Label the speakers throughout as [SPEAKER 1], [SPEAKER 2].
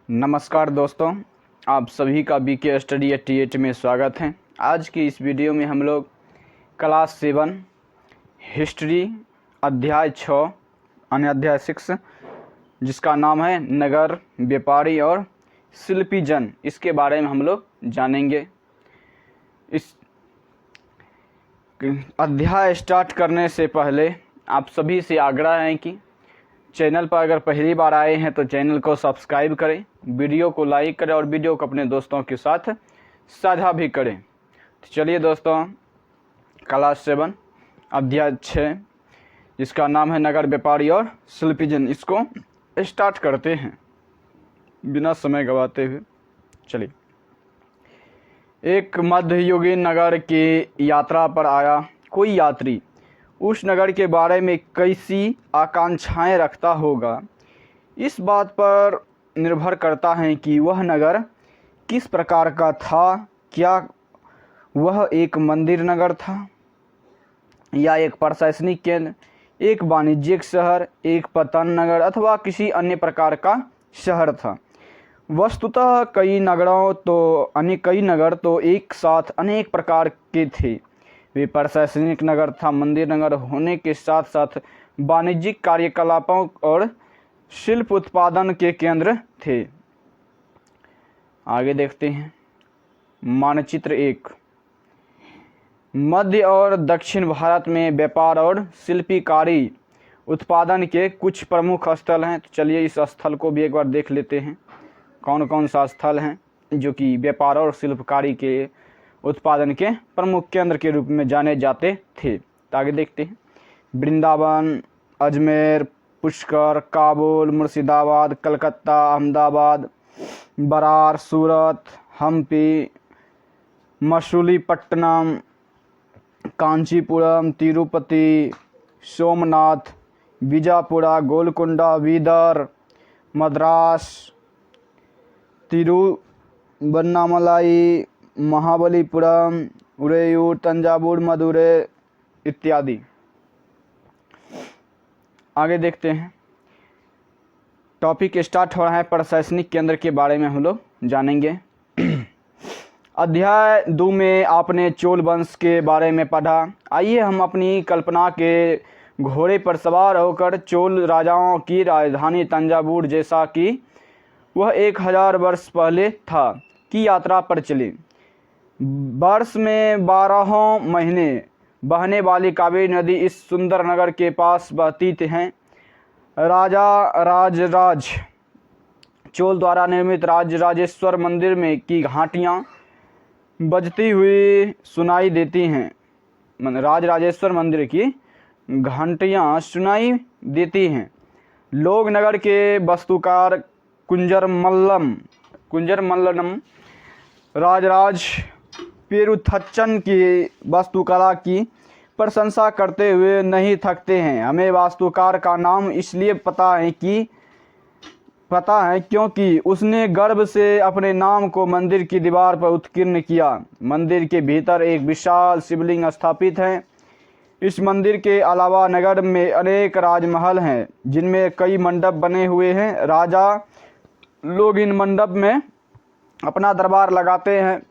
[SPEAKER 1] नमस्कार दोस्तों, आप सभी का बीके स्टडी एट टी में स्वागत है। आज की इस वीडियो में हम लोग क्लास 7 हिस्ट्री अध्याय 6 यानी अध्याय 6 जिसका नाम है नगर व्यापारी और शिल्पी जन, इसके बारे में हम लोग जानेंगे। इस अध्याय स्टार्ट करने से पहले आप सभी से आग्रह है कि चैनल पर अगर पहली बार आए हैं तो चैनल को सब्सक्राइब करें, वीडियो को लाइक करें और वीडियो को अपने दोस्तों के साथ साझा भी करें। तो चलिए दोस्तों, क्लास 7 अध्याय 6 जिसका नाम है नगर व्यापारी और शिल्पी जन, इसको स्टार्ट करते हैं बिना समय गवाते हुए। चलिए, एक मध्ययुगीन नगर की यात्रा पर आया कोई यात्री उस नगर के बारे में कैसी आकांक्षाएं रखता होगा, इस बात पर निर्भर करता है कि वह नगर किस प्रकार का था। क्या वह एक मंदिर नगर था या एक प्रशासनिक केंद्र, एक वाणिज्यिक शहर, एक पतन नगर अथवा किसी अन्य प्रकार का शहर था। वस्तुतः कई नगर तो एक साथ अनेक प्रकार के थे। वे प्रशासनिक नगर था, मंदिर नगर होने के साथ साथ वाणिज्यिक कार्यकलापों और शिल्प उत्पादन के केंद्र थे। आगे देखते हैं। मानचित्र 1। मध्य और दक्षिण भारत में व्यापार और शिल्पकारी उत्पादन के कुछ प्रमुख स्थल हैं। तो चलिए इस स्थल को भी एक बार देख लेते हैं, कौन कौन सा स्थल हैं जो कि व्यापार और शिल्पकारी के उत्पादन के प्रमुख केंद्र के रूप में जाने जाते थे। तो आगे देखते हैं। वृंदावन, अजमेर, पुष्कर, काबुल, मुर्शिदाबाद, कलकत्ता, अहमदाबाद, बरार, सूरत, हम्पी, मछलीपट्टनम, कांचीपुरम, तिरुपति, सोमनाथ, बीजापुरा, गोलकुंडा, बीदर, मद्रास, तिरुवन्नामलाई, महाबलीपुरम, उरेयूर, तंजावुर, मदुरै इत्यादि। आगे देखते हैं। टॉपिक स्टार्ट हो रहा है, प्रशासनिक केंद्र के बारे में हम लोग जानेंगे। अध्याय 2 में आपने चोल वंश के बारे में पढ़ा। आइए हम अपनी कल्पना के घोड़े पर सवार होकर चोल राजाओं की राजधानी तंजावुर, जैसा कि वह 1000 वर्ष पहले था, की यात्रा पर चले। वर्ष में 12 महीने बहने वाली कावेरी नदी इस सुंदर नगर के पास बहती हैं। राजा राजराज चोल द्वारा निर्मित राजराजेश्वर मंदिर में की घंटियां बजती हुई सुनाई देती हैं। राजराजेश्वर मंदिर की घंटियां सुनाई देती हैं। लोग नगर के वास्तुकार कुंजर मल्लम राजराज पेरुथच्चन की वास्तुकला की प्रशंसा करते हुए नहीं थकते हैं। हमें वास्तुकार का नाम इसलिए पता है क्योंकि उसने गर्व से अपने नाम को मंदिर की दीवार पर उत्कीर्ण किया। मंदिर के भीतर एक विशाल शिवलिंग स्थापित है। इस मंदिर के अलावा नगर में अनेक राजमहल हैं जिनमें कई मंडप बने हुए हैं। राजा लोग इन मंडप में अपना दरबार लगाते हैं।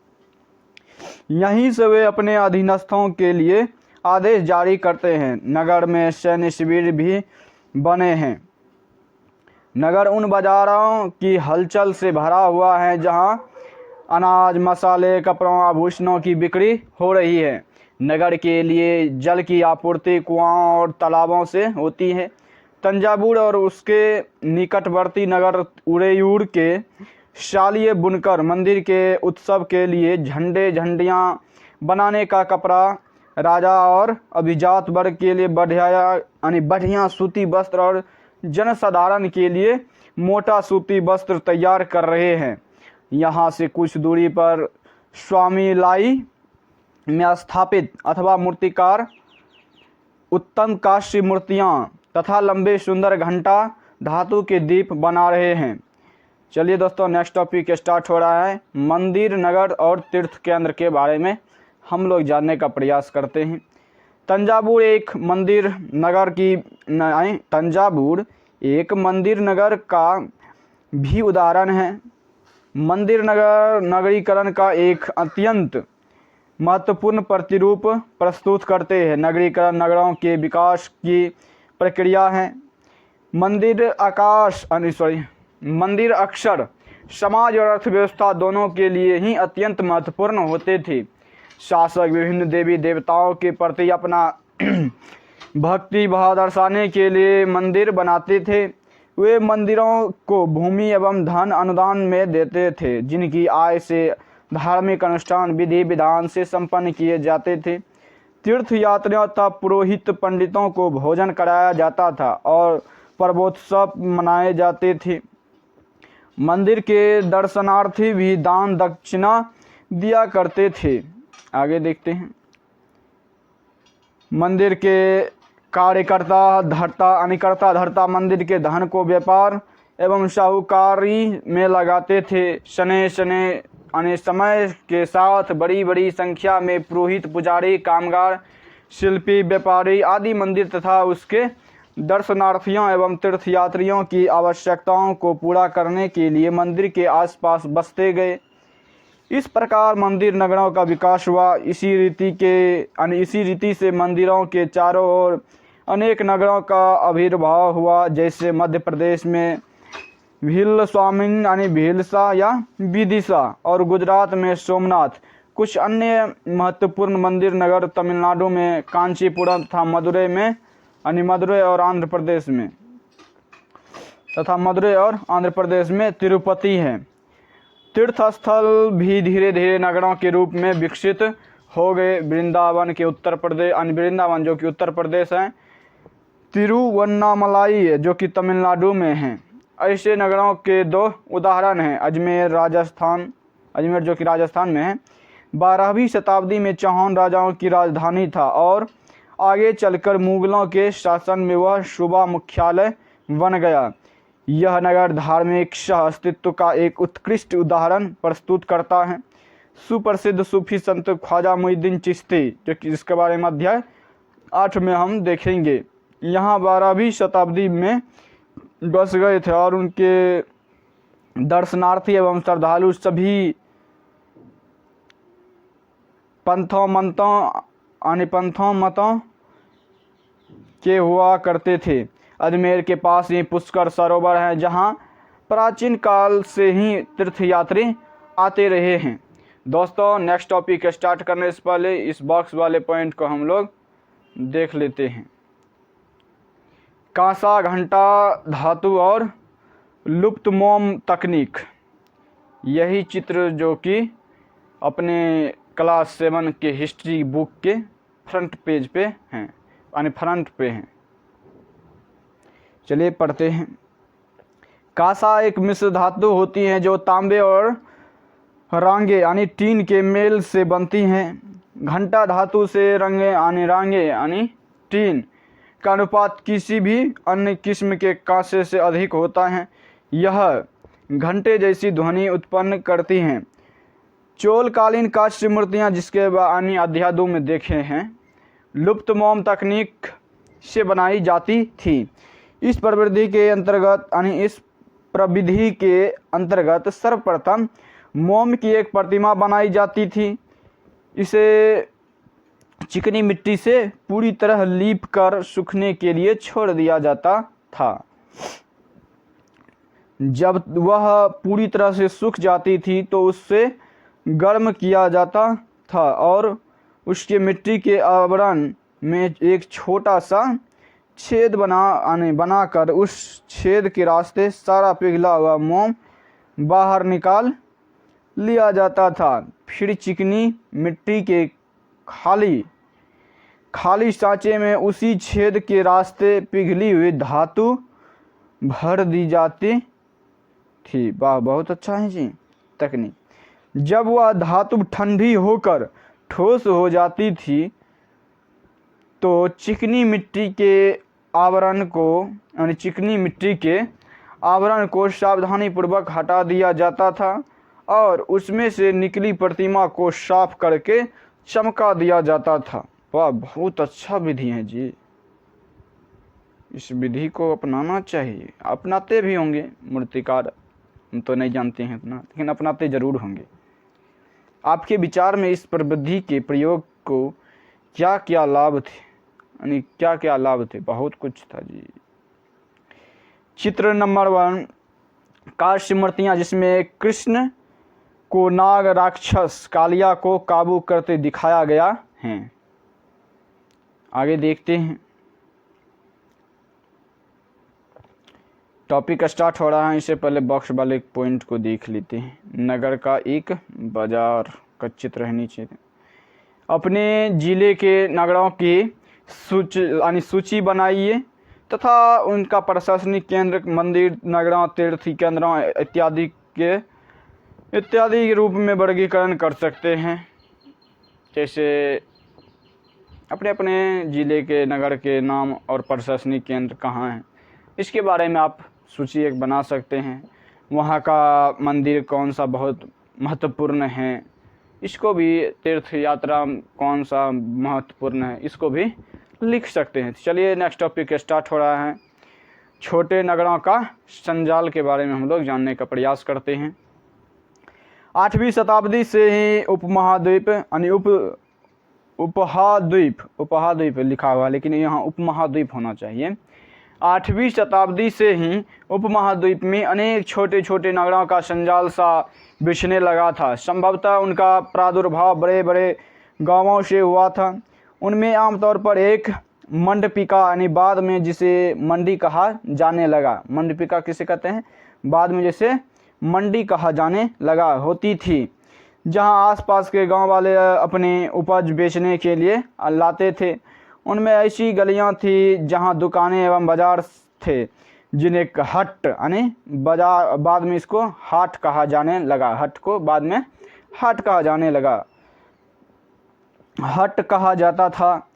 [SPEAKER 1] यहीं से वे अपने अधीनस्थों के लिए आदेश जारी करते हैं। नगर में सैन्य शिविर भी बने हैं। नगर उन बाजारों की हलचल से भरा हुआ है जहां अनाज, मसाले, कपड़ों, आभूषणों की बिक्री हो रही है। नगर के लिए जल की आपूर्ति कुआं और तालाबों से होती है। तंजावुर और उसके निकटवर्ती नगर उरेयूर के शालीय बुनकर मंदिर के उत्सव के लिए झंडियां बनाने का कपड़ा, राजा और अभिजात वर्ग के लिए बढ़िया सूती वस्त्र और जनसाधारण के लिए मोटा सूती वस्त्र तैयार कर रहे हैं। यहाँ से कुछ दूरी पर स्वामी लाई में स्थापित अथवा मूर्तिकार उत्तम कांस्य मूर्तियाँ तथा लंबे सुंदर घंटा धातु के दीप बना रहे हैं। चलिए दोस्तों, नेक्स्ट टॉपिक स्टार्ट हो रहा है। मंदिर नगर और तीर्थ केंद्र के बारे में हम लोग जानने का प्रयास करते हैं। तंजावुर एक मंदिर नगर का भी उदाहरण हैं। मंदिर नगरीकरण का एक अत्यंत महत्वपूर्ण प्रतिरूप प्रस्तुत करते हैं। नगरीकरण नगरों के विकास की प्रक्रिया है। मंदिर अक्सर समाज और अर्थव्यवस्था दोनों के लिए ही अत्यंत महत्वपूर्ण होते थे। शासक विभिन्न देवी देवताओं के प्रति अपना भक्ति भाव दर्शाने के लिए मंदिर बनाते थे। वे मंदिरों को भूमि एवं धन अनुदान में देते थे, जिनकी आय से धार्मिक अनुष्ठान विधि विधान से संपन्न किए जाते थे। तीर्थ यात्रियों तथा पुरोहित पंडितों को भोजन कराया जाता था और पर्वोत्सव मनाए जाते थे। मंदिर के दर्शनार्थी भी दान दक्षिणा दिया करते थे। आगे देखते हैं। मंदिर के कार्यकर्ता धर्ता मंदिर के धन को व्यापार एवं साहूकारी में लगाते थे। समय के साथ बड़ी बड़ी संख्या में पुरोहित, पुजारी, कामगार, शिल्पी, व्यापारी आदि मंदिर तथा उसके दर्शनार्थियों एवं तीर्थयात्रियों की आवश्यकताओं को पूरा करने के लिए मंदिर के आसपास बसते गए। इस प्रकार मंदिर नगरों का विकास हुआ। इसी रीति से मंदिरों के चारों ओर अनेक नगरों का आविर्भाव हुआ, जैसे मध्य प्रदेश में भीलसा या विदिशा और गुजरात में सोमनाथ। कुछ अन्य महत्वपूर्ण मंदिर नगर तमिलनाडु में कांचीपुरम तथा मदुरै और आंध्र प्रदेश में तिरुपति हैं। तीर्थ स्थल भी धीरे धीरे नगरों के रूप में विकसित हो गए। वृंदावन जो कि उत्तर प्रदेश है, तिरुवन्नामलाई जो कि तमिलनाडु में है। ऐसे नगरों के दो उदाहरण हैं। अजमेर जो कि राजस्थान में है, 12वीं शताब्दी में चौहान राजाओं की राजधानी था और आगे चलकर मुगलों के शासन में वह सूबा मुख्यालय बन गया। यह नगर धार्मिक सह अस्तित्व का एक उत्कृष्ट उदाहरण प्रस्तुत करता है। सुप्रसिद्ध सूफी संत ख्वाजा मुइनुद्दीन चिश्ती, जो कि जिसके बारे में अध्याय 8 में हम देखेंगे, यहाँ 12वीं शताब्दी में बस गए थे और उनके दर्शनार्थी एवं श्रद्धालु सभी पंथों मतों के हुआ करते थे। अजमेर के पास ही पुष्कर सरोवर है, जहाँ प्राचीन काल से ही तीर्थयात्री आते रहे हैं। दोस्तों, नेक्स्ट टॉपिक स्टार्ट करने से पहले इस बॉक्स वाले पॉइंट को हम लोग देख लेते हैं। कांसा घंटा धातु और लुप्त मोम तकनीक। यही चित्र जो कि अपने क्लास 7 के हिस्ट्री बुक के फ्रंट पे हैं। चलिए पढ़ते हैं। कांसा एक मिश्र धातु होती है जो तांबे और रांगे टीन के मेल से बनती हैं। घंटा धातु से रांगे टीन का अनुपात किसी भी अन्य किस्म के कांसे से अधिक होता है। यह घंटे जैसी ध्वनि उत्पन्न करती हैं। चोलकालीन कांस्य मूर्तियाँ, जिसके अध्याय 2 में देखे हैं, लुप्त मोम तकनीक से बनाई जाती थी। इस प्रविधि के अंतर्गत सर्वप्रथम मोम की एक प्रतिमा बनाई जाती थी। इसे चिकनी मिट्टी से पूरी तरह लीप कर सूखने के लिए छोड़ दिया जाता था। जब वह पूरी तरह से सूख जाती थी तो उससे गर्म किया जाता था और उसके मिट्टी के आवरण में एक छोटा सा छेद बनाकर उस छेद के रास्ते सारा पिघला हुआ मोम बाहर निकाल लिया जाता था। फिर चिकनी मिट्टी के खाली सांचे में उसी छेद के रास्ते पिघली हुई धातु भर दी जाती थी। वाह, बहुत अच्छा है जी तकनीक। जब वह धातु ठंडी होकर ठोस हो जाती थी तो चिकनी मिट्टी के आवरण को सावधानीपूर्वक हटा दिया जाता था और उसमें से निकली प्रतिमा को साफ करके चमका दिया जाता था। वाह, बहुत अच्छा विधि है जी। इस विधि को अपनाना चाहिए, अपनाते भी होंगे मूर्तिकार हम तो नहीं जानते हैं इतना, लेकिन अपनाते ज़रूर होंगे। आपके विचार में इस प्रविधि के प्रयोग को क्या क्या लाभ थे, यानी क्या क्या लाभ थे? बहुत कुछ था जी। चित्र नंबर 1, काष्ठ मूर्तियाँ जिसमें कृष्ण को नाग राक्षस कालिया को काबू करते दिखाया गया है। आगे देखते हैं। टॉपिक स्टार्ट हो रहा है, इससे पहले बॉक्स वाले पॉइंट को देख लेते हैं। नगर का एक बाजार का चित्र है नीचे। अपने जिले के नगरों की सूची बनाइए तथा उनका प्रशासनिक केंद्र, मंदिर, नगरों, तीर्थ केंद्रों इत्यादि के रूप में वर्गीकरण कर सकते हैं। जैसे अपने अपने ज़िले के नगर के नाम और प्रशासनिक केंद्र कहाँ हैं, इसके बारे में आप सूची एक बना सकते हैं। वहाँ का मंदिर कौन सा बहुत महत्वपूर्ण है, इसको भी, तीर्थ यात्रा कौन सा महत्वपूर्ण है, इसको भी लिख सकते हैं। चलिए नेक्स्ट टॉपिक स्टार्ट हो रहा है। छोटे नगरों का संजाल के बारे में हम लोग जानने का प्रयास करते हैं। 8वीं शताब्दी से ही उपमहाद्वीप यानी उपमहाद्वीप लिखा हुआ, लेकिन यहाँ उपमहाद्वीप होना चाहिए। 8वीं शताब्दी से ही उपमहाद्वीप में अनेक छोटे छोटे नगरों का संजाल सा बिछने लगा था। संभवतः उनका प्रादुर्भाव बड़े बड़े गांवों से हुआ था। उनमें आमतौर पर एक मंडपिका यानी बाद में जिसे मंडी कहा जाने लगा, मंडपिका किसे कहते हैं, बाद में जिसे मंडी कहा जाने लगा, होती थी, जहां आसपास के गांव वाले अपने उपज बेचने के लिए लाते थे। उनमें ऐसी गलियां थी जहां दुकानें एवं बाजार थे, जिन्हें हट यानी बाजार, बाद में इसको हाट कहा जाने लगा, हट को बाद में हाट कहा जाने लगा, हट कहा जाता था।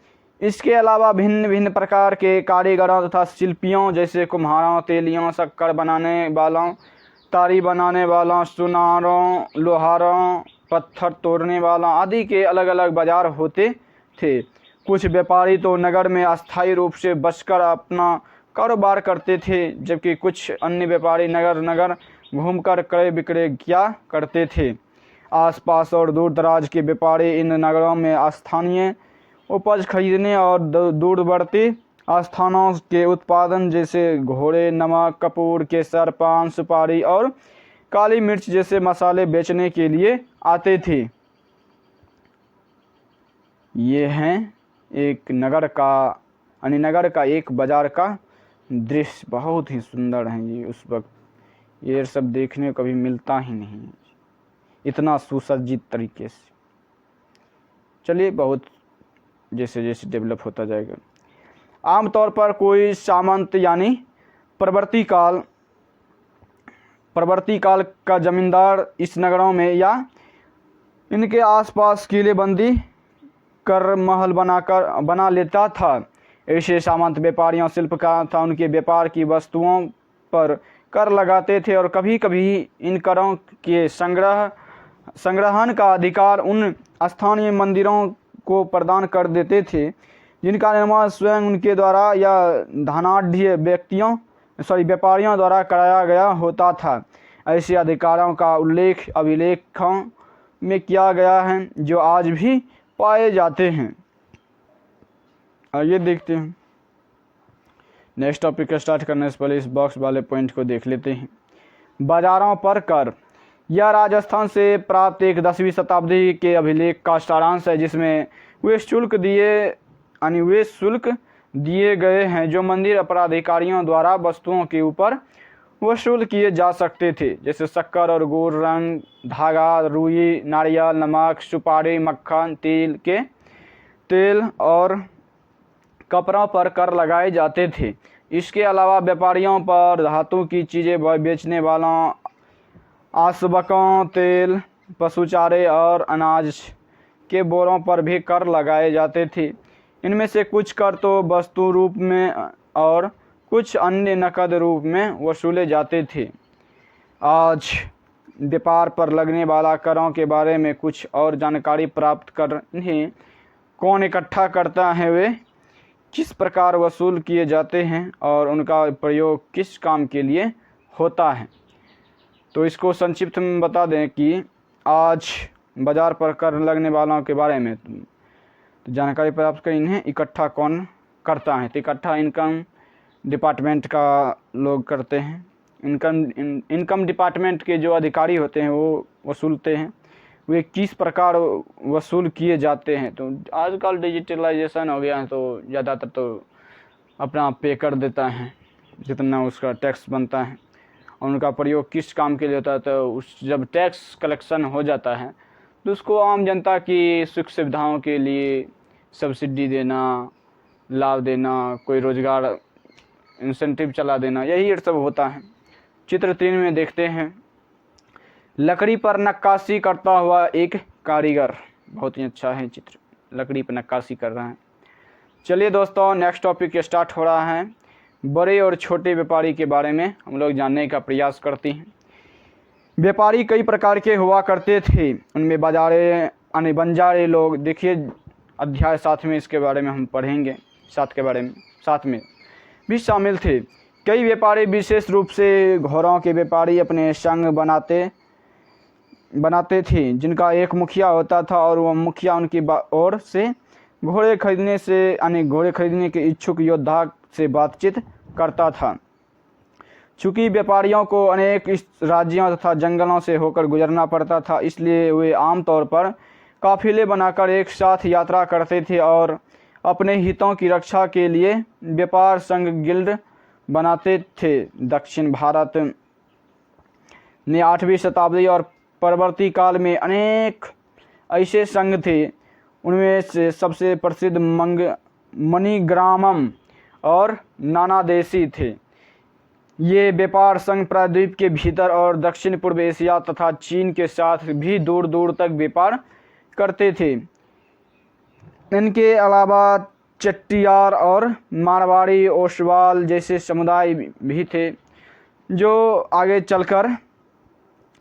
[SPEAKER 1] इसके अलावा भिन्न भिन्न प्रकार के कारीगरों तथा शिल्पियों जैसे कुम्हारों, तेलियों, शक्कर बनाने वालों, तारी बनाने वालों, सुनारों, लोहारों, पत्थर तोड़ने वालों आदि के अलग अलग बाजार होते थे। कुछ व्यापारी तो नगर में अस्थायी रूप से बसकर अपना कारोबार करते थे, जबकि कुछ अन्य व्यापारी नगर नगर घूमकर क्रय विक्रय किया करते थे। आसपास और दूर दराज के व्यापारी इन नगरों में स्थानीय उपज खरीदने और दूरवर्ती स्थानों के उत्पादन जैसे घोड़े, नमक, कपूर, केसर, पान, सुपारी और काली मिर्च जैसे मसाले बेचने के लिए आते थे। ये हैं एक नगर का यानी नगर का एक बाजार का दृश्य, बहुत ही सुंदर है जी। उस वक्त ये सब देखने को कभी मिलता ही नहीं है, इतना सुसज्जित तरीके से। चलिए बहुत जैसे जैसे डेवलप होता जाएगा। आमतौर पर कोई सामंत यानी प्रवर्ती काल का जमींदार इस नगरों में या इनके आसपास किलेबंदी कर महल बना लेता था। ऐसे सामंत व्यापारियों, शिल्पकार था, उनके व्यापार की वस्तुओं पर कर लगाते थे और कभी कभी इन करों के संग्रहण का अधिकार उन स्थानीय मंदिरों को प्रदान कर देते थे, जिनका निर्माण स्वयं उनके द्वारा या धनाढ़ व्यापारियों द्वारा कराया गया होता था। ऐसे अधिकारों का उल्लेख अभिलेखों में किया गया है, जो आज भी पाए जाते हैं। आइए देखते हैं। नेक्स्ट टॉपिक स्टार्ट करने से पहले इस बॉक्स वाले पॉइंट को देख लेते हैं। बाजारों पर कर, यह राजस्थान से प्राप्त एक 10वीं शताब्दी के अभिलेख का सारांश है, जिसमें वे शुल्क दिए गए हैं जो मंदिर अपराधिकारियों द्वारा वस्तुओं के ऊपर वसूल किए जा सकते थे, जैसे शक्कर और गुड़, रंग, धागा, रुई, नारियल, नमक, सुपारी, मक्खन, तेल और कपड़ों पर कर लगाए जाते थे। इसके अलावा व्यापारियों पर धातु की चीज़ें बेचने वालों, आसबकों, तेल, पशु चारे और अनाज के बोरों पर भी कर लगाए जाते थे। इनमें से कुछ कर तो वस्तु रूप में और कुछ अन्य नकद रूप में वसूले जाते थे। आज व्यापार पर लगने वाला करों के बारे में कुछ और जानकारी प्राप्त करने, कौन इकट्ठा करता है, वे किस प्रकार वसूल किए जाते हैं और उनका प्रयोग किस काम के लिए होता है। तो इसको संक्षिप्त में बता दें कि आज बाज़ार पर कर लगने वालों के बारे में तो जानकारी प्राप्त कर इन्हें इकट्ठा कौन करता है। तो इकट्ठा इनकम डिपार्टमेंट का लोग करते हैं। इनकम डिपार्टमेंट के जो अधिकारी होते हैं वो वसूलते हैं। वे किस प्रकार वसूल किए जाते हैं, तो आजकल डिजिटलाइजेशन हो गया है तो ज़्यादातर तो अपना पे कर देता है जितना उसका टैक्स बनता है, और उनका प्रयोग किस काम के लिए होता है। तो जब टैक्स कलेक्शन हो जाता है तो उसको आम जनता की सुख सुविधाओं के लिए सब्सिडी देना, लाभ देना, कोई रोज़गार इंसेंटिव चला देना, यही सब होता है। चित्र 3 में देखते हैं, लकड़ी पर नक्काशी करता हुआ एक कारीगर। बहुत ही अच्छा है चित्र, लकड़ी पर नक्काशी कर रहा है। चलिए दोस्तों, नेक्स्ट टॉपिक स्टार्ट हो रहा है। बड़े और छोटे व्यापारी के बारे में हम लोग जानने का प्रयास करते हैं। व्यापारी कई प्रकार के हुआ करते थे, उनमें बाजारे बंजारे लोग, देखिए अध्याय 7 में इसके बारे में हम पढ़ेंगे। 7 के बारे में 7 में भी शामिल थे। कई व्यापारी, विशेष रूप से घोड़ों के व्यापारी, अपने संघ बनाते थे जिनका एक मुखिया होता था, और वह मुखिया उनकी ओर से घोड़े खरीदने के इच्छुक योद्धा से बातचीत करता था। चूँकि व्यापारियों को अनेक राज्यों तथा जंगलों से होकर गुजरना पड़ता था, इसलिए वे आमतौर पर काफिले बनाकर एक साथ यात्रा करते थे और अपने हितों की रक्षा के लिए व्यापार संघ गिल्ड बनाते थे। दक्षिण भारत में 8वीं शताब्दी और परवर्ती काल में अनेक ऐसे संघ थे। उनमें से सबसे प्रसिद्ध मणिग्रामम और नानादेशी थे। ये व्यापार संघ प्रायद्वीप के भीतर और दक्षिण पूर्व एशिया तथा चीन के साथ भी दूर दूर तक व्यापार करते थे। इनके अलावा चट्टियार और मारवाड़ी, ओसवाल जैसे समुदाय भी थे, जो आगे चलकर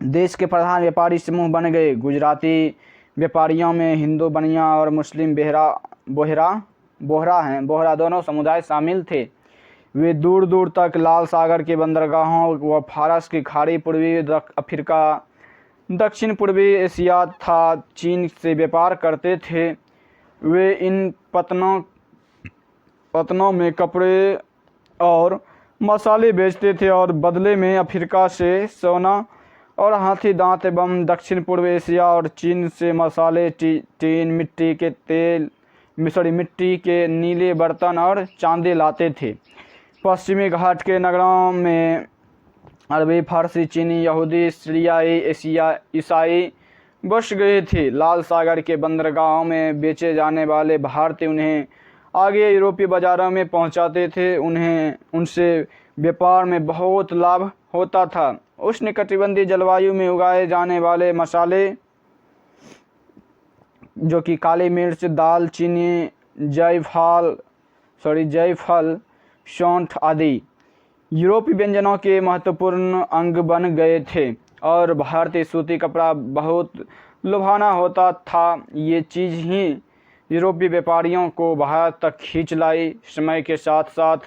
[SPEAKER 1] देश के प्रधान व्यापारी समूह बन गए। गुजराती व्यापारियों में हिंदू बनिया और मुस्लिम बोहरा दोनों समुदाय शामिल थे। वे दूर दूर तक लाल सागर के बंदरगाहों व फारस की खाड़ी, पूर्वी अफ्रीका, दक्षिण पूर्वी एशिया तथा चीन से व्यापार करते थे। वे इन पतनों में कपड़े और मसाले बेचते थे और बदले में अफ्रीका से सोना और हाथी दांत एवं दक्षिण पूर्व एशिया और चीन से मसाले, टीन, मिट्टी के नीले बर्तन और चांदी लाते थे। पश्चिमी घाट के नगरों में अरबी, फारसी, चीनी, यहूदी, सीरियाई, ईसाई बस गए थे। लाल सागर के बंदरगाहों में बेचे जाने वाले भारतीय उन्हें आगे यूरोपीय बाज़ारों में पहुंचाते थे। उनसे व्यापार में बहुत लाभ होता था। उष्णकटिबंधीय जलवायु में उगाए जाने वाले मसाले, जो कि काली मिर्च, दालचीनी, जायफल, सौंठ आदि यूरोपीय व्यंजनों के महत्वपूर्ण अंग बन गए थे, और भारतीय सूती कपड़ा बहुत लुभावना होता था। ये चीज़ ही यूरोपीय व्यापारियों को भारत तक खींच लाई। समय के साथ साथ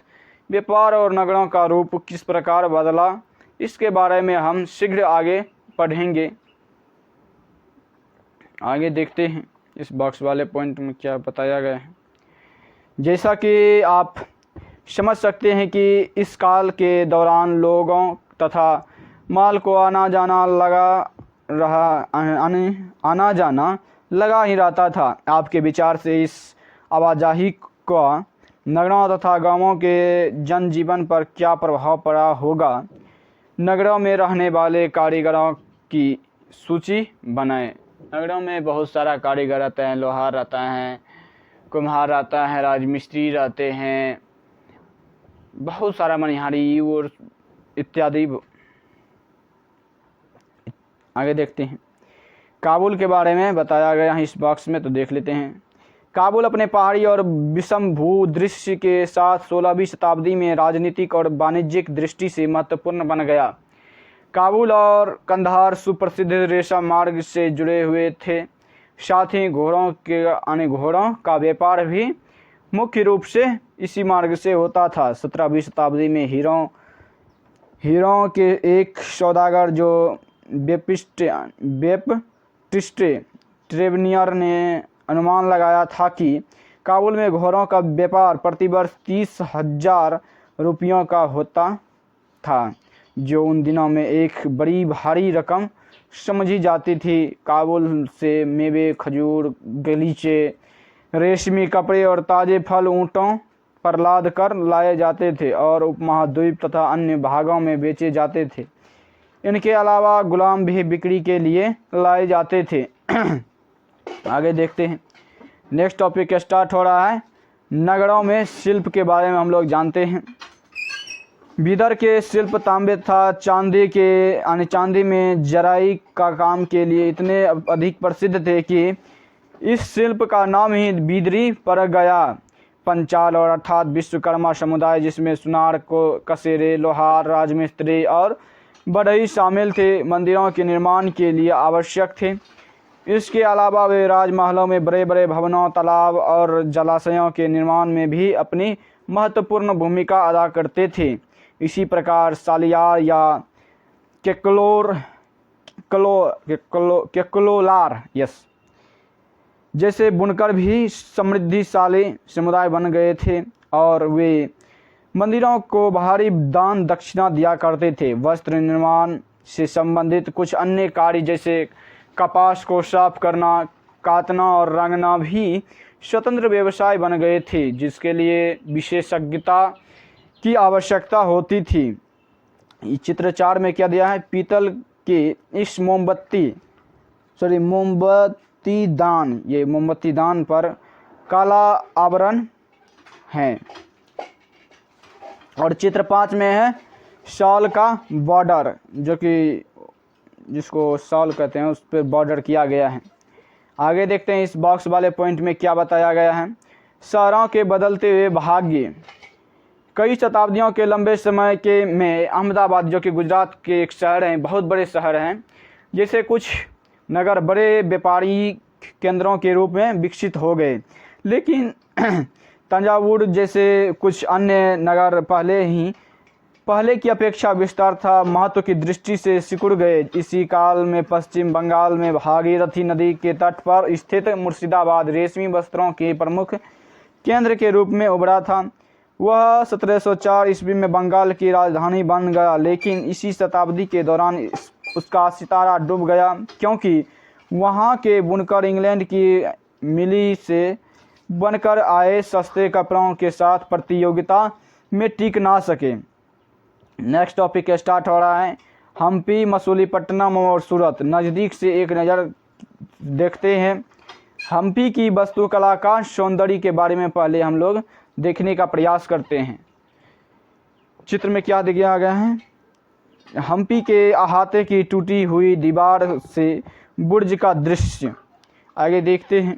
[SPEAKER 1] व्यापार और नगरों का रूप किस प्रकार बदला, इसके बारे में हम शीघ्र आगे पढ़ेंगे। आगे देखते हैं इस बॉक्स वाले पॉइंट में क्या बताया गया है। जैसा कि आप समझ सकते हैं कि इस काल के दौरान लोगों तथा माल को आना जाना लगा ही रहता था। आपके विचार से इस आवाजाही का नगरों तथा गांवों के जनजीवन पर क्या प्रभाव पड़ा होगा? नगरों में रहने वाले कारीगरों की सूची बनाएं। नगरों में बहुत सारा कारीगर रहते हैं, लोहार रहता है, कुम्हार रहता है, राजमिस्त्री रहते हैं, बहुत सारा मनिहारी और इत्यादि। आगे देखते हैं, काबुल के बारे में बताया गया है इस बॉक्स में, तो देख लेते हैं। काबुल अपने पहाड़ी और विषम भूदृश्य के साथ 16वीं शताब्दी में राजनीतिक और वाणिज्यिक दृष्टि से महत्वपूर्ण बन गया। काबुल और कंधार सुप्रसिद्ध रेशम मार्ग से जुड़े हुए थे। साथ ही घोड़ों का व्यापार भी मुख्य रूप से इसी मार्ग से होता था। 17वीं शताब्दी में हीरों के एक सौदागर जो बेप्टिस्टे ट्रेवनियर ने अनुमान लगाया था कि काबुल में घोड़ों का व्यापार प्रतिवर्ष 30,000 रुपयों का होता था, जो उन दिनों में एक बड़ी भारी रकम समझी जाती थी। काबुल से मेवे, खजूर, गलीचे, रेशमी कपड़े और ताज़े फल ऊँटों पर लाद कर लाए जाते थे और उपमहाद्वीप तथा अन्य भागों में बेचे जाते थे। इनके अलावा गुलाम भी बिक्री के लिए लाए जाते थे। आगे देखते हैं, नेक्स्ट टॉपिक स्टार्ट हो रहा है। नगरों में शिल्प के बारे में हम लोग जानते हैं। बीदर के शिल्प तांबे तथा चांदी में जराई का काम के लिए इतने अधिक प्रसिद्ध थे कि इस शिल्प का नाम ही बीदरी पड़ गया। पंचाल और अर्थात विश्वकर्मा समुदाय, जिसमें सुनार को कसेरे, लोहार, राजमिस्त्री और बढ़ई शामिल थे, मंदिरों के निर्माण के लिए आवश्यक थे। इसके अलावा वे राजमहलों में बड़े बड़े भवनों, तालाब और जलाशयों के निर्माण में भी अपनी महत्वपूर्ण भूमिका अदा करते थे। इसी प्रकार सालियार या केकलोलार जैसे बुनकर भी समृद्धिशाली समुदाय बन गए थे और वे मंदिरों को भारी दान दक्षिणा दिया करते थे। वस्त्र निर्माण से संबंधित कुछ अन्य कार्य जैसे कपास को साफ करना, काटना और रंगना भी स्वतंत्र व्यवसाय बन गए थे, जिसके लिए विशेषज्ञता की आवश्यकता होती थी। चित्र 4 में क्या दिया है, पीतल के इस मोमबत्ती दान पर काला आवरण है। और चित्र 5 में है शॉल का बॉर्डर, जो कि जिसको शॉल कहते हैं, उस पर बॉर्डर किया गया है। आगे देखते हैं इस बॉक्स वाले पॉइंट में क्या बताया गया है। शहरों के बदलते हुए भाग्य। कई शताब्दियों के लंबे समय में अहमदाबाद, जो कि गुजरात के एक शहर है, बहुत बड़े शहर हैं, जैसे कुछ नगर बड़े व्यापारी केंद्रों के रूप में विकसित हो गए, लेकिन तंजावुर जैसे कुछ अन्य नगर पहले की अपेक्षा विस्तार था महत्व की दृष्टि से सिकुड़ गए। इसी काल में पश्चिम बंगाल में भागीरथी नदी के तट पर स्थित मुर्शिदाबाद रेशमी वस्त्रों के प्रमुख केंद्र के रूप में उभरा था। वह 1704 ईस्वी में बंगाल की राजधानी बन गया, लेकिन इसी शताब्दी के दौरान उसका सितारा डूब गया, क्योंकि वहाँ के बुनकर इंग्लैंड की मिली से बनकर आए सस्ते कपड़ों के साथ प्रतियोगिता में टिक ना सके। नेक्स्ट टॉपिक स्टार्ट हो रहा है। हम्पी, मसूलीपट्टनम और सूरत। नज़दीक से एक नज़र देखते हैं। हम्पी की वास्तुकला का सौंदर्य के बारे में पहले हम लोग देखने का प्रयास करते हैं। चित्र में क्या दिया गया है, हम्पी के अहाते की टूटी हुई दीवार से बुर्ज का दृश्य। आगे देखते हैं।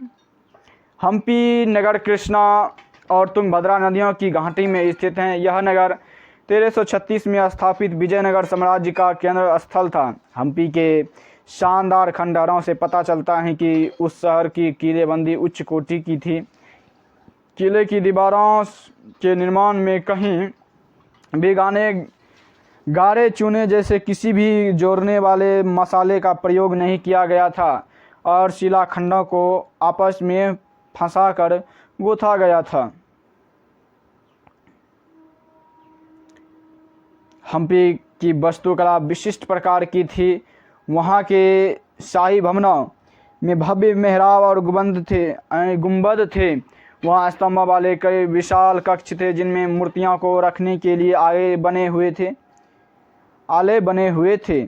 [SPEAKER 1] हम्पी नगर कृष्णा और तुंगभद्रा नदियों की घाटी में स्थित है। यह नगर 1336 में स्थापित विजयनगर साम्राज्य का केंद्र स्थल था। हम्पी के शानदार खंडहरों से पता चलता है कि उस शहर की किलेबंदी उच्च कोटि की थी। किले की दीवारों के निर्माण में कहीं भी गाढ़े चूने जैसे किसी भी जोड़ने वाले मसाले का प्रयोग नहीं किया गया था और शिलाखंडों को आपस में फंसाकर गूंथा गया था। हम्पी की वास्तुकला विशिष्ट प्रकार की थी। वहाँ के शाही भवनों में भव्य मेहराब और गुंबद थे। वहाँ स्तंभ वाले कई विशाल कक्ष थे, जिनमें मूर्तियों को रखने के लिए आले बने हुए थे।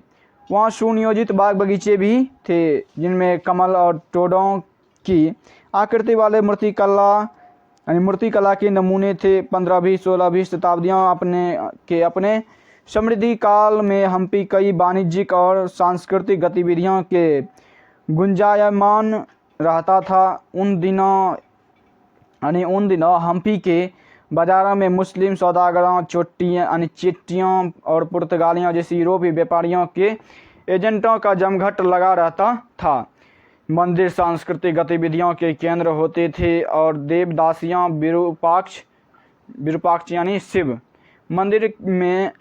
[SPEAKER 1] वहाँ सुनियोजित बाग बगीचे भी थे, जिनमें कमल और टोडों की आकृति वाले मूर्तिकला के नमूने थे। 15वीं 16वीं शताब्दियों अपने समृद्धि काल में हम्पी कई वाणिज्यिक और सांस्कृतिक गतिविधियों के गुंजायमान रहता था। उन दिनों हम्पी के बाज़ारों में मुस्लिम सौदागरों, चिट्टियों और पुर्तगालियों जैसे यूरोपीय व्यापारियों के एजेंटों का जमघट लगा रहता था। मंदिर सांस्कृतिक गतिविधियों के केंद्र होते थे और देवदासियां विरूपाक्ष यानी शिव मंदिर में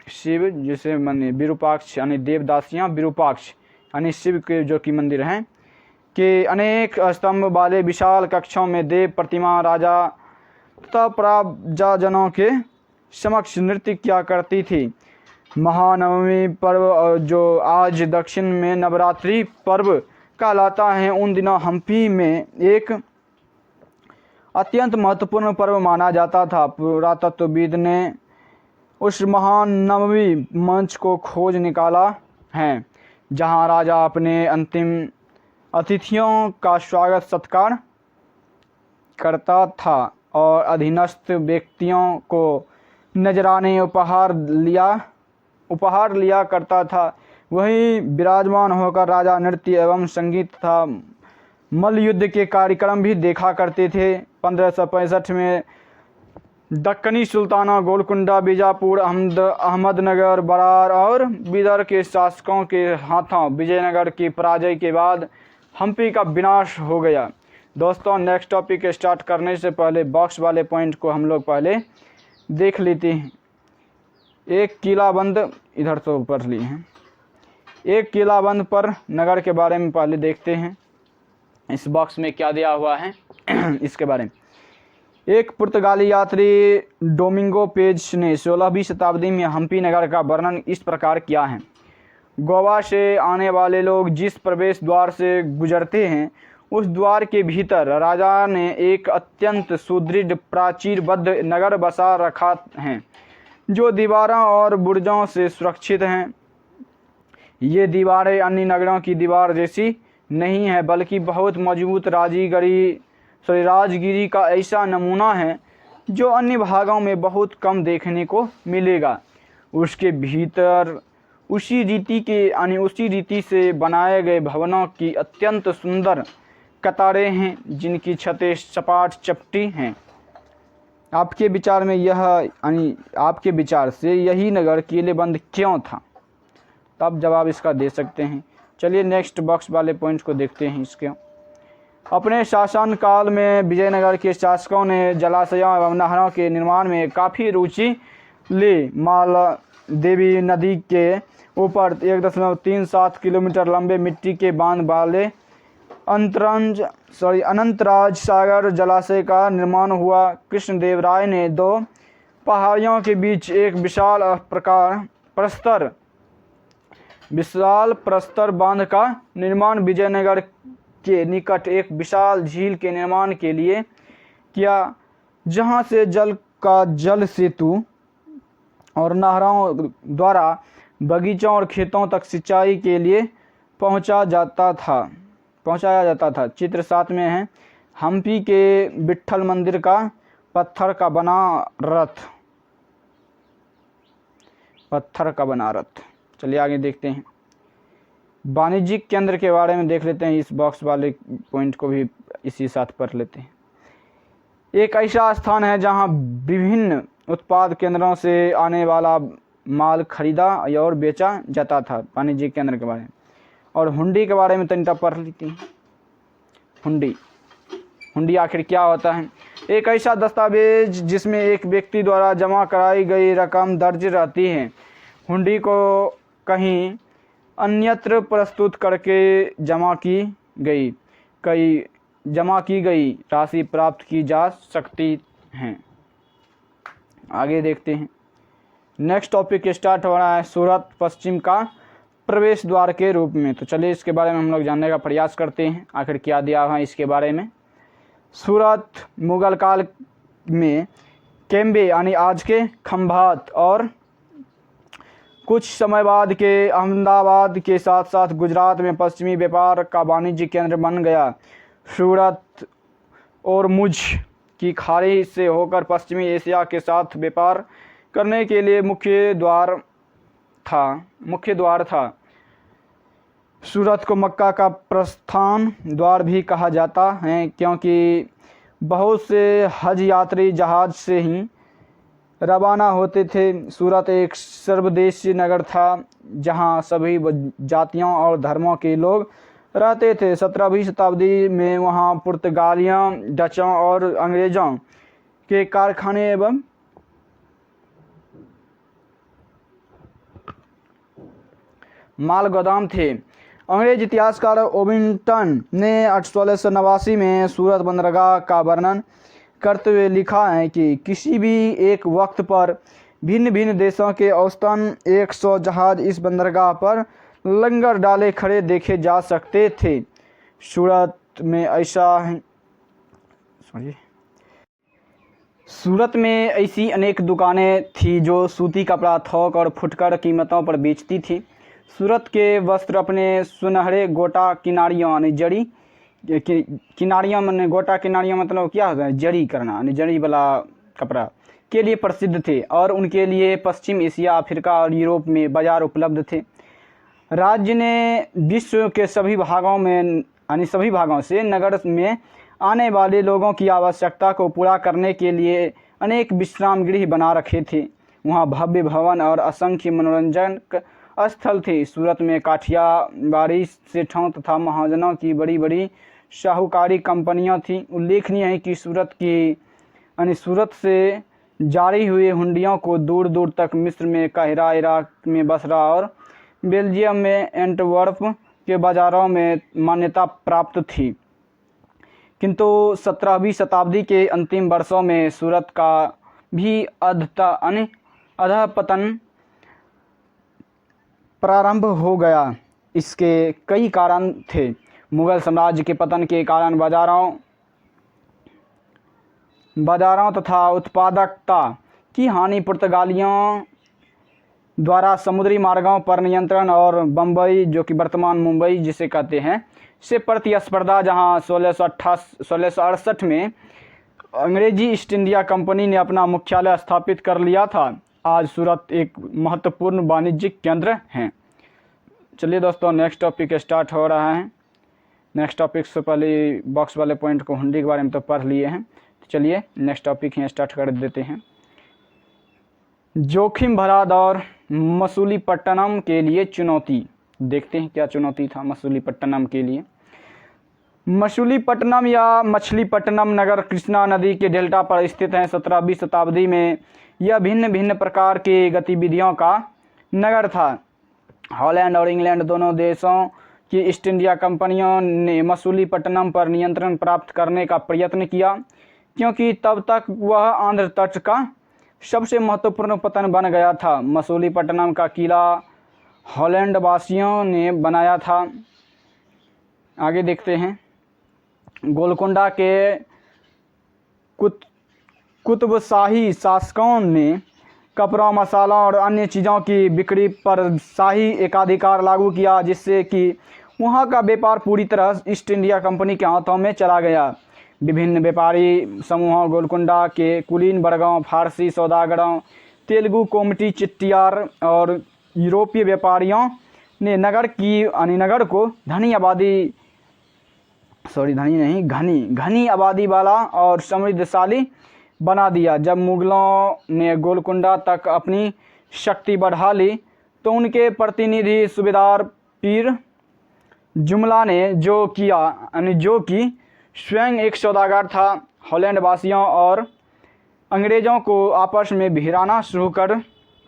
[SPEAKER 1] शिव जिसे माने विरूपाक्ष यानी देवदासियाँ, विरूपाक्ष यानी शिव के जो कि मंदिर हैं के अनेक स्तंभ वाले विशाल कक्षों में देव प्रतिमा राजा तथा प्रजाजनों के समक्ष नृत्य किया करती थी। महानवमी पर्व जो आज दक्षिण में नवरात्रि पर्व कहलाता है, उन दिनों हम्पी में एक अत्यंत महत्वपूर्ण पर्व माना जाता था। पुरातत्वविद ने उस महान नवमी मंच को खोज निकाला है जहां राजा अपने अंतिम अतिथियों का स्वागत सत्कार करता था और अधीनस्थ व्यक्तियों को नजराने उपहार लिया करता था। वहीं विराजमान होकर राजा नृत्य एवं संगीत तथा मल्लयुद्ध के कार्यक्रम भी देखा करते थे। 1565 में दक्कनी सुल्ताना गोलकुंडा, बीजापुर, अहमदनगर, बरार और बीदर के शासकों के हाथों विजयनगर की पराजय के बाद हम्पी का विनाश हो गया। दोस्तों, नेक्स्ट टॉपिक स्टार्ट करने से पहले बॉक्स वाले पॉइंट को हम लोग पहले देख लेते हैं। एक किलाबंद इधर तो पढ़ लिए हैं। एक किलाबंद पर नगर के बारे में पहले देखते हैं, इस बॉक्स में क्या दिया हुआ है इसके बारे में। एक पुर्तगाली यात्री डोमिंगो पेज ने 16वीं शताब्दी में हम्पी नगर का वर्णन इस प्रकार किया है। गोवा से आने वाले लोग जिस प्रवेश द्वार से गुजरते हैं, उस द्वार के भीतर राजा ने एक अत्यंत सुदृढ़ प्राचीरबद्ध नगर बसा रखा है, जो दीवारों और बुर्जों से सुरक्षित हैं। ये दीवारें अन्य नगरों की दीवार जैसी नहीं है, बल्कि बहुत मजबूत राजगिरी का ऐसा नमूना है जो अन्य भागों में बहुत कम देखने को मिलेगा। उसके भीतर उसी रीति से बनाए गए भवनों की अत्यंत सुंदर कतारें हैं, जिनकी छतें सपाट चपटी हैं। आपके विचार से यही नगर किलेबंद क्यों था? तब जवाब इसका दे सकते हैं। चलिए नेक्स्ट बॉक्स वाले पॉइंट्स को देखते हैं। इसके अपने शासनकाल में विजयनगर के शासकों ने जलाशयों एवं नहरों के निर्माण में काफ़ी रुचि ली। मालदेवी नदी के ऊपर 1.37 किलोमीटर लंबे मिट्टी के बांध वाले अनंतराज सागर जलाशय का निर्माण हुआ। कृष्णदेवराय ने 2 पहाड़ियों के बीच एक विशाल प्रस्तर बांध का निर्माण विजयनगर के निकट एक विशाल झील के निर्माण के लिए किया, जहां से जल सेतु और नहरों द्वारा बगीचों और खेतों तक सिंचाई के लिए पहुंचाया जाता था। चित्र 7 में है हम्पी के विट्ठल मंदिर का पत्थर का बना रथ। चलिए आगे देखते हैं। वाणिज्यिक केंद्र के बारे में देख लेते हैं। इस बॉक्स वाले पॉइंट को भी इसी साथ पढ़ लेते हैं। एक ऐसा स्थान है जहां विभिन्न उत्पाद केंद्रों से आने वाला माल खरीदा और बेचा जाता था। वाणिज्यिक केंद्र के बारे में। और हुंडी के बारे में तनिक पढ़ लेते हैं। हुंडी आखिर क्या होता है? एक ऐसा दस्तावेज जिसमें एक व्यक्ति द्वारा जमा कराई गई रकम दर्ज रहती है। हुंडी को कहीं अन्यत्र प्रस्तुत करके जमा की गई राशि प्राप्त की जा सकती है। आगे देखते हैं। नेक्स्ट टॉपिक स्टार्ट हो रहा है सूरत पश्चिम का प्रवेश द्वार के रूप में। तो चलिए इसके बारे में हम लोग जानने का प्रयास करते हैं, आखिर क्या दिया हुआ है इसके बारे में। सूरत मुगल काल में केम्बे यानी आज के खंभात और कुछ समय बाद के अहमदाबाद के साथ साथ गुजरात में पश्चिमी व्यापार का वाणिज्य केंद्र बन गया। सूरत और मुझ की खाड़ी से होकर पश्चिमी एशिया के साथ व्यापार करने के लिए मुख्य द्वार था। सूरत को मक्का का प्रस्थान द्वार भी कहा जाता है, क्योंकि बहुत से हज यात्री जहाज से ही रवाना होते थे। सूरत एक सर्वदेशीय नगर था, जहां सभी जातियों और धर्मों के लोग रहते थे। 17वीं शताब्दी में वहां पुर्तगालियों, डचों और अंग्रेज़ों के कारखाने एवं माल गोदाम थे। अंग्रेज इतिहासकार ओबिंगटन ने 1689 में सूरत बंदरगाह का वर्णन करते हुए लिखा है कि किसी भी एक वक्त पर भिन्न भिन्न देशों के औसतन 100 जहाज इस बंदरगाह पर लंगर डाले खड़े देखे जा सकते थे। सूरत में ऐसी अनेक दुकानें थी जो सूती कपड़ा थोक और फुटकर कीमतों पर बेचती थी। सूरत के वस्त्र अपने सुनहरे गोटा किनारियों यानी जड़ी किनारियों में गोटा किनारियों मतलब क्या होता है, जड़ी करना यानी जड़ी वाला कपड़ा के लिए प्रसिद्ध थे और उनके लिए पश्चिम एशिया, अफ्रीका और यूरोप में बाजार उपलब्ध थे। राज्य ने विश्व के सभी भागों से नगर में आने वाले लोगों की आवश्यकता को पूरा करने के लिए अनेक विश्राम गृह बना रखे थे। वहाँ भव्य भवन और असंख्य मनोरंजन स्थल थे। सूरत में काठियावाड़ी सेठों तथा महाजनों की बड़ी बड़ी शाहूकारी कंपनियां थीं। उल्लेखनीय है कि सूरत से जारी हुए हुंडियों को दूर दूर तक मिस्र में काहिरा, इराक में बसरा और बेल्जियम में एंटवर्प के बाज़ारों में मान्यता प्राप्त थी। किंतु 17वीं शताब्दी के अंतिम वर्षों में सूरत का भी अधःपतन प्रारंभ हो गया। इसके कई कारण थे। मुगल साम्राज्य के पतन के कारण बाजारों तथा उत्पादकता की हानि, पुर्तगालियों द्वारा समुद्री मार्गों पर नियंत्रण और बम्बई जो कि वर्तमान मुंबई जिसे कहते हैं से प्रतिस्पर्धा, जहां 1668 में अंग्रेजी ईस्ट इंडिया कंपनी ने अपना मुख्यालय स्थापित कर लिया था। आज सूरत एक महत्वपूर्ण वाणिज्यिक केंद्र है। चलिए दोस्तों, नेक्स्ट टॉपिक स्टार्ट हो रहा है। नेक्स्ट टॉपिक से पहले बॉक्स वाले पॉइंट को हुंडी के बारे में तो पढ़ लिए हैं। चलिए नेक्स्ट टॉपिक ही स्टार्ट कर देते हैं। जोखिम भरा दौर, मसूलीपट्टनम के लिए चुनौती। देखते हैं क्या चुनौती था मसूलीपट्टनम के लिए। मसूलीपट्टनम या मछलीपट्टनम नगर कृष्णा नदी के डेल्टा पर स्थित है। 17वीं शताब्दी में यह भिन्न भिन्न प्रकार की गतिविधियों का नगर था। हॉलैंड और इंग्लैंड दोनों देशों की ईस्ट इंडिया कंपनियों ने मसूलीपट्टनम पर नियंत्रण प्राप्त करने का प्रयत्न किया, क्योंकि तब तक वह आंध्र तट का सबसे महत्वपूर्ण पतन बन गया था। मसूलीपट्टनम का किला हॉलैंड वासियों ने बनाया था। आगे देखते हैं। गोलकोंडा के कुतुबशाही शासकों ने कपड़ा, मसाला और अन्य चीज़ों की बिक्री पर शाही एकाधिकार लागू किया, जिससे कि वहाँ का व्यापार पूरी तरह ईस्ट इंडिया कंपनी के हाथों में चला गया। विभिन्न व्यापारी समूहों गोलकोंडा के कुलीन वर्गों, फारसी सौदागरों, तेलुगु, कोमटी, चिट्टियार और यूरोपीय व्यापारियों ने नगर को घनी आबादी वाला और समृद्धशाली बना दिया। जब मुगलों ने गोलकोंडा तक अपनी शक्ति बढ़ा ली तो उनके प्रतिनिधि सूबेदार पीर जुमला ने जो कि स्वयं एक सौदागर था, हॉलैंड वासियों और अंग्रेज़ों को आपस में भिड़ाना शुरू कर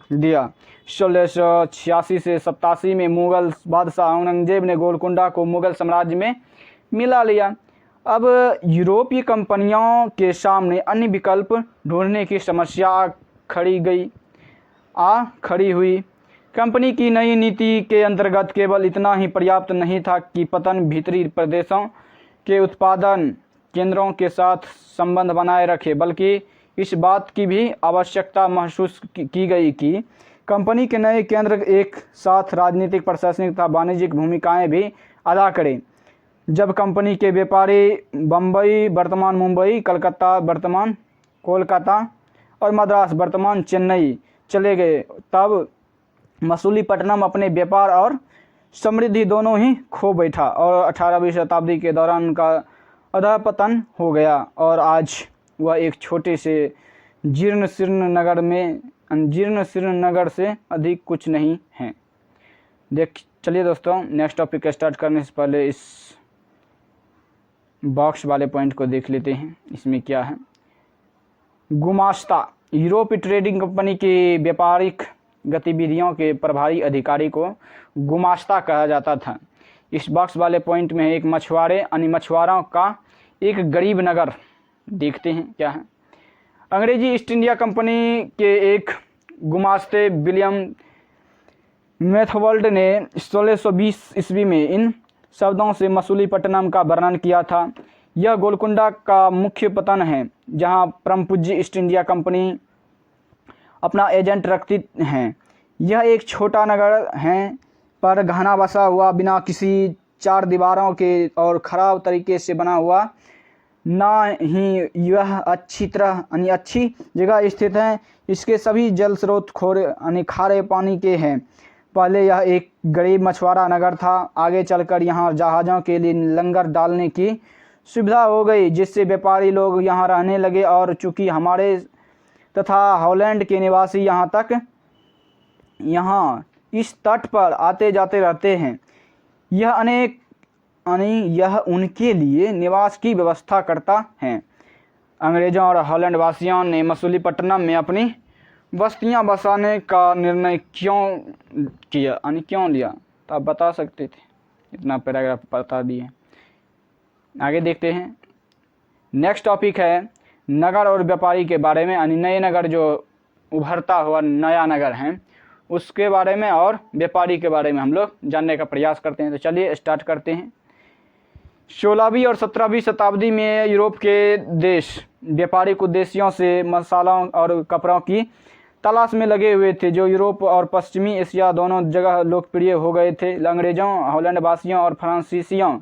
[SPEAKER 1] दिया। 1686 से 87 में मुगल बादशाह औरंगजेब ने गोलकोंडा को मुगल साम्राज्य में मिला लिया। अब यूरोपीय कंपनियों के सामने अन्य विकल्प ढूंढने की समस्या खड़ी हुई। कंपनी की नई नीति के अंतर्गत केवल इतना ही पर्याप्त नहीं था कि पतन भीतरी प्रदेशों के उत्पादन केंद्रों के साथ संबंध बनाए रखे, बल्कि इस बात की भी आवश्यकता महसूस की गई कि कंपनी के नए केंद्र एक साथ राजनीतिक, प्रशासनिक तथा वाणिज्यिक भूमिकाएं भी अदा करें। जब कंपनी के व्यापारी बम्बई वर्तमान मुंबई, कलकत्ता वर्तमान कोलकाता और मद्रास वर्तमान चेन्नई चले गए, तब मसूलीपट्टनम अपने व्यापार और समृद्धि दोनों ही खो बैठा और 18वीं शताब्दी के दौरान उनका अधःपतन हो गया और आज वह एक छोटे से जीर्ण शीर्ण नगर से अधिक कुछ नहीं है। चलिए दोस्तों, नेक्स्ट टॉपिक स्टार्ट करने से पहले इस बॉक्स वाले पॉइंट को देख लेते हैं। इसमें क्या है। गुमास्ता यूरोपीय ट्रेडिंग कंपनी की व्यापारिक गतिविधियों के प्रभारी अधिकारी को गुमास्ता कहा जाता था। इस बॉक्स वाले पॉइंट में एक मछुआरों का एक गरीब नगर देखते हैं क्या है। अंग्रेजी ईस्ट इंडिया कंपनी के एक गुमास्ते विलियम मैथवर्ल्ड ने 1620 ईस्वी में इन शब्दों से मसूलीपट्टनम का वर्णन किया था। यह गोलकुंडा का मुख्य पतन है जहां परम पूज्य ईस्ट इंडिया कंपनी अपना एजेंट रखती हैं। यह एक छोटा नगर है पर घना बसा हुआ, बिना किसी चार दीवारों के और ख़राब तरीके से बना हुआ। ना ही यह अच्छी जगह स्थित है। इसके सभी जल स्रोत खारे पानी के हैं। पहले यह एक गरीब मछुआरा नगर था। आगे चलकर यहाँ जहाज़ों के लिए लंगर डालने की सुविधा हो गई, जिससे व्यापारी लोग यहाँ रहने लगे। और चूँकि हमारे तथा हॉलैंड के निवासी यहाँ इस तट पर आते जाते रहते हैं, यह उनके लिए निवास की व्यवस्था करता है। अंग्रेज़ों और हॉलैंड वासियों ने मसूलीपट्टनम में अपनी बस्तियां बसाने का निर्णय क्यों लिया, तो आप बता सकते थे। इतना पैराग्राफ बता दिए। आगे देखते हैं। नेक्स्ट टॉपिक है नगर और व्यापारी के बारे में, यानी नए नगर जो उभरता हुआ नया नगर है उसके बारे में और व्यापारी के बारे में हम लोग जानने का प्रयास करते हैं। तो चलिए स्टार्ट करते हैं। 16वीं और 17वीं शताब्दी में यूरोप के देश व्यापारिक उद्देश्यों से मसालों और कपड़ों की तलाश में लगे हुए थे, जो यूरोप और पश्चिमी एशिया दोनों जगह लोकप्रिय हो गए थे। अंग्रेज़ों, हॉलैंड वासियों और फ्रांसीसियों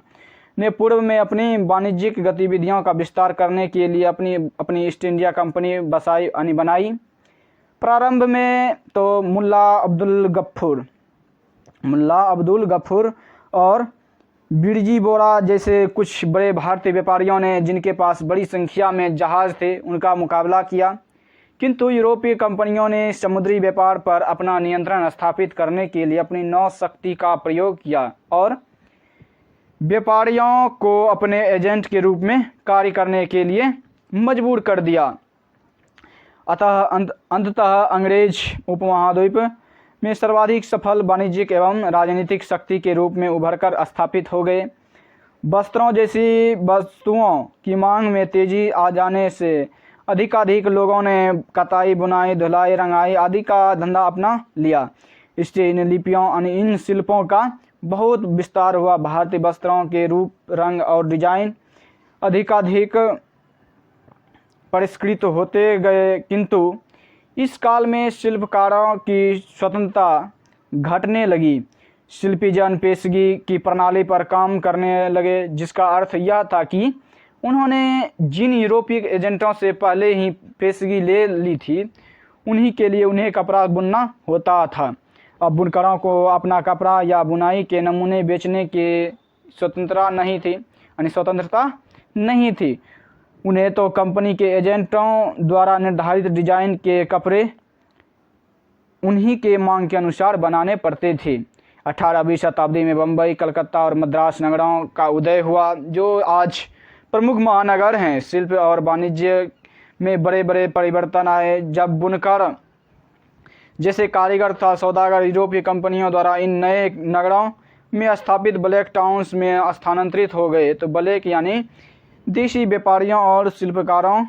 [SPEAKER 1] ने पूर्व में अपनी वाणिज्यिक गतिविधियों का विस्तार करने के लिए अपनी ईस्ट इंडिया कंपनी बनाई। प्रारंभ में तो मुल्ला अब्दुल गफूर और बिरजी बोरा जैसे कुछ बड़े भारतीय व्यापारियों ने, जिनके पास बड़ी संख्या में जहाज़ थे, उनका मुकाबला किया। किंतु यूरोपीय कंपनियों ने समुद्री व्यापार पर अपना नियंत्रण स्थापित करने के लिए अपनी नौ शक्ति का प्रयोग किया और व्यापारियों को अपने एजेंट के रूप में कार्य करने के लिए मजबूर कर दिया। अतः अंततः अंग्रेज उपमहाद्वीप में सर्वाधिक सफल वाणिज्यिक एवं राजनीतिक शक्ति के रूप में उभरकर स्थापित हो गए। वस्त्रों जैसी वस्तुओं की मांग में तेजी आ जाने से अधिकाधिक लोगों ने कताई, बुनाई, धुलाई, रंगाई आदि का धंधा अपना लिया। इससे इन लिपियों इन शिल्पों का बहुत विस्तार हुआ। भारतीय वस्त्रों के रूप, रंग और डिजाइन अधिकाधिक परिष्कृत होते गए, किंतु इस काल में शिल्पकारों की स्वतंत्रता घटने लगी। शिल्पी जन पेशगी की प्रणाली पर काम करने लगे, जिसका अर्थ यह था कि उन्होंने जिन यूरोपीय एजेंटों से पहले ही पेशगी ले ली थी, उन्हीं के लिए उन्हें कपड़ा बुनना होता था। अब बुनकरों को अपना कपड़ा या बुनाई के नमूने बेचने की स्वतंत्रता नहीं थी। उन्हें तो कंपनी के एजेंटों द्वारा निर्धारित डिजाइन के कपड़े उन्हीं के मांग के अनुसार बनाने पड़ते थे। 18वीं शताब्दी में बम्बई, कलकत्ता और मद्रास नगरों का उदय हुआ, जो आज प्रमुख महानगर हैं। शिल्प और वाणिज्य में बड़े बड़े परिवर्तन आए। जब बुनकर जैसे कारीगर तथा सौदागर यूरोपीय कंपनियों द्वारा इन नए नगरों में स्थापित ब्लैक टाउन्स में स्थानांतरित हो गए, तो ब्लैक यानी देशी व्यापारियों और शिल्पकारों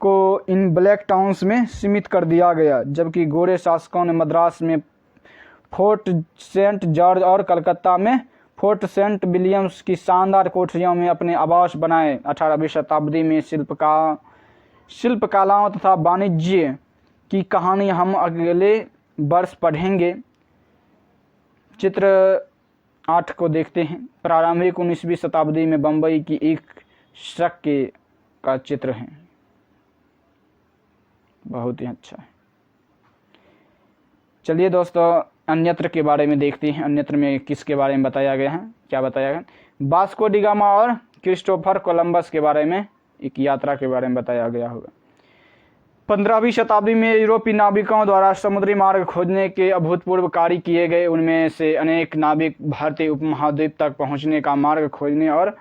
[SPEAKER 1] को इन ब्लैक टाउन्स में सीमित कर दिया गया, जबकि गोरे शासकों ने मद्रास में फोर्ट सेंट जॉर्ज और कलकत्ता में फोर्ट सेंट विलियम्स की शानदार कोठरियों में अपने आवास बनाए। 18वीं शताब्दी में शिल्पकलाओं तथा वाणिज्य की कहानी हम अगले वर्ष पढ़ेंगे। चित्र 8 को देखते हैं। प्रारंभिक 19वीं शताब्दी में बम्बई की एक सड़क का चित्र है, बहुत ही अच्छा है। चलिए दोस्तों, अन्यत्र के बारे में देखते हैं। अन्यत्र में किसके बारे में बताया गया है, क्या बताया गया? वास्को डी गामा और क्रिस्टोफर कोलंबस के बारे में, एक यात्रा के बारे में बताया गया होगा। 15वीं शताब्दी में यूरोपीय नाविकों द्वारा समुद्री मार्ग खोजने के अभूतपूर्व कार्य किए गए। उनमें से अनेक नाविक भारतीय उपमहाद्वीप तक पहुंचने का मार्ग खोजने और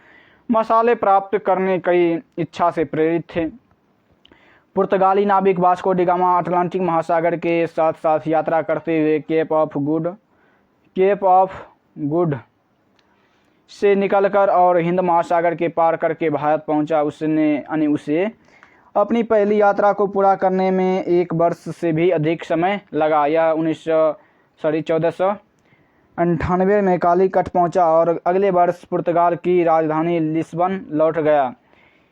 [SPEAKER 1] मसाले प्राप्त करने की इच्छा से प्रेरित थे। पुर्तगाली नाविक वास्को डी गामा अटलांटिक महासागर के साथ साथ यात्रा करते हुए केप ऑफ गुड से निकलकर और हिंद महासागर के पार करके भारत पहुंचा। उसे अपनी पहली यात्रा को पूरा करने में 1 वर्ष से भी अधिक समय लगा। यह 1498 में कालीकट पहुंचा और अगले वर्ष पुर्तगाल की राजधानी लिस्बन लौट गया।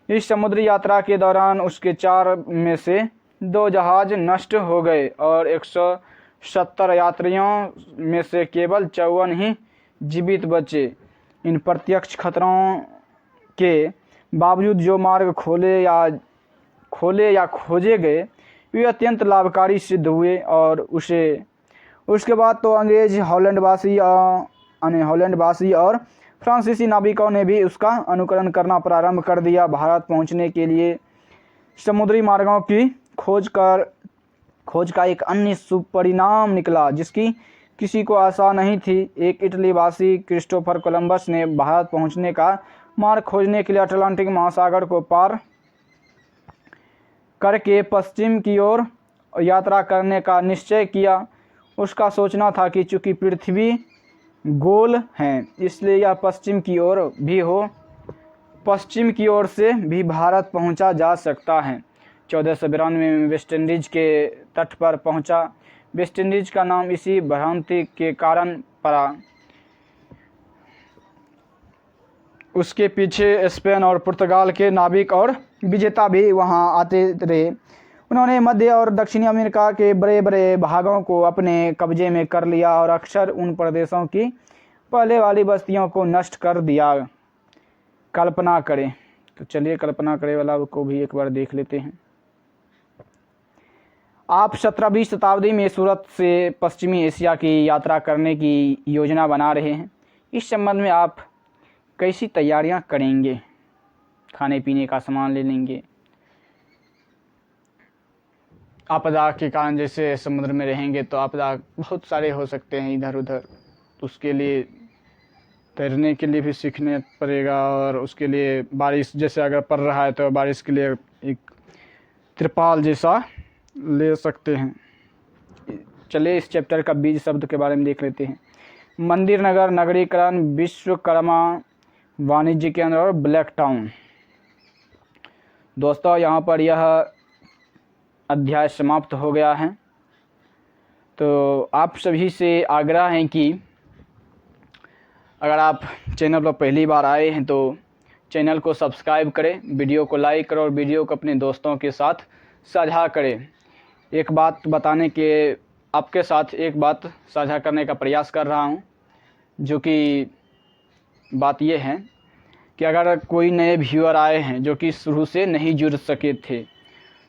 [SPEAKER 1] इस समुद्री यात्रा के दौरान उसके 4 में से 2 जहाज नष्ट हो गए और 170 यात्रियों में से केवल 54 ही जीवित बचे। इन प्रत्यक्ष खतरों के बावजूद जो मार्ग खोले या खोजे गए वे अत्यंत लाभकारी सिद्ध हुए और उसके बाद तो अंग्रेज हॉलैंडवासी और फ्रांसीसी नाविकों ने भी उसका अनुकरण करना प्रारंभ कर दिया। भारत पहुंचने के लिए समुद्री मार्गों की खोज का एक अन्य शुभ परिणाम निकला जिसकी किसी को आशा नहीं थी। एक इटलीवासी क्रिस्टोफर कोलंबस ने भारत पहुंचने का मार्ग खोजने के लिए अटलांटिक महासागर को पार करके पश्चिम की ओर यात्रा करने का निश्चय किया। उसका सोचना था कि चूंकि पृथ्वी गोल है इसलिए यह पश्चिम की ओर से भी भारत पहुंचा जा सकता है। 1492 में वेस्ट इंडीज के तट पर पहुंचा। वेस्ट इंडीज का नाम इसी भ्रांति के कारण पड़ा। उसके पीछे स्पेन और पुर्तगाल के नाविक और विजेता भी वहां आते रहे। उन्होंने मध्य और दक्षिणी अमेरिका के बड़े बड़े भागों को अपने कब्जे में कर लिया और अक्सर उन प्रदेशों की पहले वाली बस्तियों को नष्ट कर दिया। कल्पना करें, तो चलिए कल्पना करें वाला को भी एक बार देख लेते हैं। आप 17वीं शताब्दी में सूरत से पश्चिमी एशिया की यात्रा करने की योजना बना रहे हैं। इस संबंध में आप कैसी तैयारियां करेंगे? खाने पीने का सामान ले लेंगे। आपदा के कारण जैसे समुद्र में रहेंगे तो आपदा बहुत सारे हो सकते हैं इधर उधर, उसके लिए तैरने के लिए भी सीखने पड़ेगा और उसके लिए बारिश जैसे अगर पड़ रहा है तो बारिश के लिए एक त्रिपाल जैसा ले सकते हैं। चलिए इस चैप्टर का बीज शब्द के बारे में देख लेते हैं। मंदिर नगर, नगरीकरण, विश्वकर्मा वाणिज्य केंद्र और ब्लैक टाउन। दोस्तों यहाँ पर यह अध्याय समाप्त हो गया है। तो आप सभी से आग्रह है कि अगर आप चैनल पर पहली बार आए हैं तो चैनल को सब्सक्राइब करें, वीडियो को लाइक करें और वीडियो को अपने दोस्तों के साथ साझा करें। एक बात आपके साथ एक बात साझा करने का प्रयास कर रहा हूं, जो कि बात यह है कि अगर कोई नए व्यूअर आए हैं जो कि शुरू से नहीं जुड़ सके थे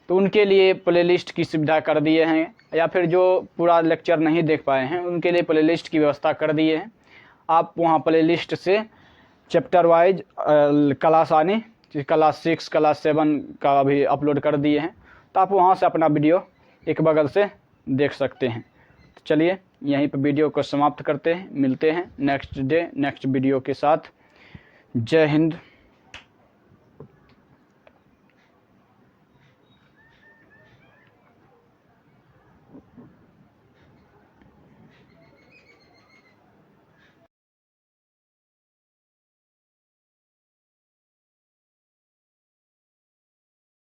[SPEAKER 1] तो उनके लिए प्लेलिस्ट की सुविधा कर दिए हैं, या फिर जो पूरा लेक्चर नहीं देख पाए हैं उनके लिए प्लेलिस्ट की व्यवस्था कर दिए हैं। आप वहाँ प्लेलिस्ट से chapter wise class class 6 class 7 का भी अपलोड कर दिए हैं, तो आप वहाँ से अपना वीडियो एक बगल से देख सकते हैं। तो चलिए यहीं पर वीडियो को समाप्त करते हैं, मिलते हैं नेक्स्ट वीडियो के साथ। जय हिंद।